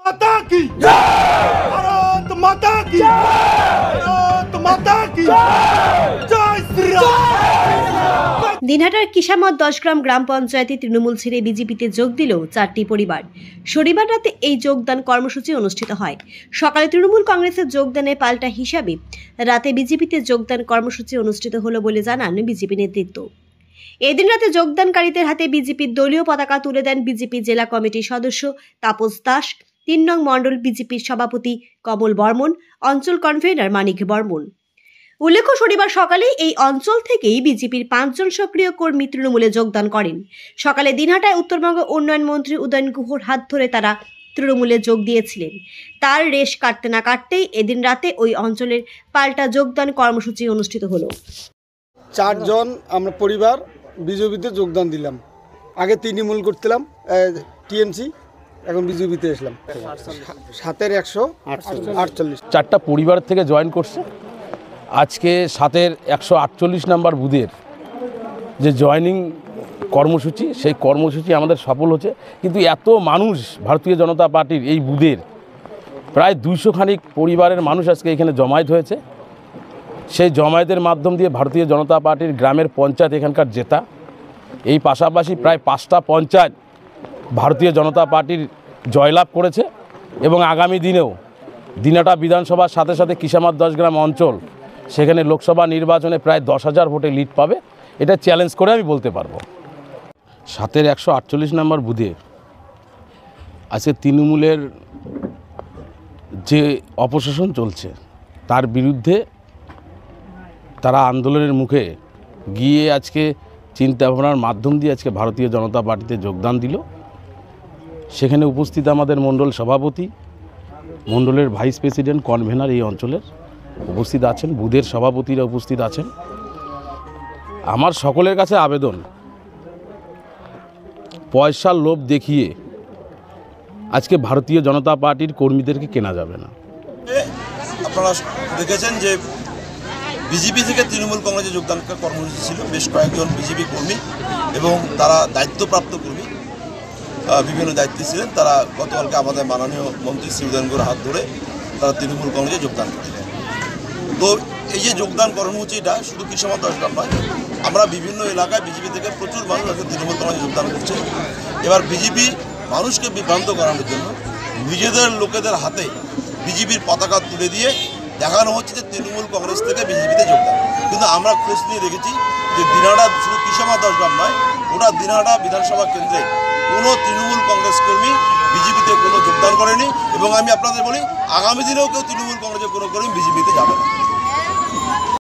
माता की जय, भारत माता की जय, भारत माता की जय श्री राम। দিনহাটার কিসামত 10 গ্রাম গ্রাম পঞ্চায়েতে তৃণমূল ছেড়ে বিজেপিতে যোগ দিল 4টি পরিবার। শনিবার রাতে এই যোগদান কর্মসূচি অনুষ্ঠিত হয়। সকালে তৃণমূল কংগ্রেসের যোগদানের পাল্টা হিসাবে রাতে বিজেপিতে যোগদান কর্মসূচি অনুষ্ঠিত হলো বলে জানান বিজেপি নেতৃত্ব। এদিন রাতে যোগদানকারীদের হাতে বিজেপির দলীয় পতাকা তুলে দেন বিজেপি জেলা কমিটির সদস্য তাপস দাস, 3 নং মণ্ডল বিজেপির সভাপতি কমল বর্মন, অঞ্চল কনভেনর মানিক বর্মন। উল্লেখ্য, শনিবার সকালে এই অঞ্চল থেকেই বিজেপির 5 জন সক্রিয় কর্মী তৃণমূলে যোগদান করেন। সকালে দিনহাটায় উত্তরবঙ্গ উন্নয়ন মন্ত্রী উদয়ন গুহর হাত ধরে তারা তৃণমূলে যোগ দিয়েছিলেন। তার রেশ কাটতে না কাটতেই এদিন রাতে ওই অঞ্চলের পাল্টা যোগদান কর্মসূচি অনুষ্ঠিত হলো। 4 জন আমরা পরিবার বিজেপিতে যোগদান দিলাম। আগে তৃণমূল করছিলাম, টিএমসি, এখন বিজেপিতে এসলাম। 7-এর 148 4টা পরিবার থেকে জয়েন করছে। আজকে 7-এর 148 নম্বর বুথের যে জয়েনিং কর্মসূচি, সেই কর্মসূচি আমাদের সফল হচ্ছে। কিন্তু এত মানুষ ভারতীয় জনতা পার্টির এই বুথের প্রায় 200 খানিক পরিবারের মানুষ আজকে এখানে জমায়েত হয়েছে। সেই জমায়েতের মাধ্যম দিয়ে ভারতীয় জনতা পার্টির গ্রামের পঞ্চায়েত এখানকার জেতা, এই পাশাপাশি প্রায় 5টা পঞ্চায়েত ভারতীয় জনতা পার্টির জয়লাভ করেছে এবং আগামী দিনেও দিনহাটা বিধানসভার সাথে সাথে কিসামত 10 গ্রাম অঞ্চল, সেখানে লোকসভা নির্বাচনে প্রায় 10,000 ভোটে লিড পাবে। এটা চ্যালেঞ্জ করে আমি বলতে পারবো। 7-এর 148 নম্বর বুথে আজকে তৃণমূলের যে অপশাসন চলছে তার বিরুদ্ধে তারা আন্দোলনের মুখে গিয়ে আজকে চিন্তাভাবনার মাধ্যম দিয়ে আজকে ভারতীয় জনতা পার্টিতে যোগদান দিল। সেখানে উপস্থিত আমাদের মণ্ডল সভাপতি, মণ্ডলের ভাইস প্রেসিডেন্ট, কনভেনার এই অঞ্চলের উপস্থিত আছেন, বুথের সভাপতিরা উপস্থিত আছেন। আমার সকলের কাছে আবেদন, পয়সার লোভ দেখিয়ে আজকে ভারতীয় জনতা পার্টির কর্মীদেরকে কেনা যাবে না। আপনারা দেখেছেন যে বিজেপি থেকে তৃণমূল কংগ্রেসে যোগদান কর্মসূচি ছিল। বেশ কয়েকজন বিজেপি কর্মী এবং তারা দায়িত্বপ্রাপ্ত কর্মী, বিভিন্ন দায়িত্বে ছিলেন, তারা গতকালকে আমাদের মাননীয় মন্ত্রী শ্রী উদয়ন গুহর হাত ধরে তারা তৃণমূল কংগ্রেসে যোগদান করেন। তো এই যে যোগদান কর্মসূচিটা শুধু কিসামত 10 গ্রাম নয়, আমরা বিভিন্ন এলাকায় বিজেপি থেকে প্রচুর মানুষ আজকে তৃণমূল কংগ্রেসে যোগদান করছে। এবার বিজেপি মানুষকে বিভ্রান্ত করানোর জন্য নিজেদের লোকেদের হাতে বিজেপির পতাকা তুলে দিয়ে দেখানো হচ্ছে যে তৃণমূল কংগ্রেস থেকে বিজেপিতে যোগদান। কিন্তু আমরা খোঁজ নিয়ে দেখেছি যে দিনহাটা শুধু কিসামত 10 গ্রাম নয়, ওটা দিনহাটা বিধানসভা কেন্দ্রে কোনো তৃণমূল কংগ্রেস কর্মী বিজেপিতে কোনো যোগদান করেনি এবং আমি আপনাদের বলি আগামী দিনেও কেউ তৃণমূল কংগ্রেসের কোনো কর্মী বিজেপিতে যাবে না।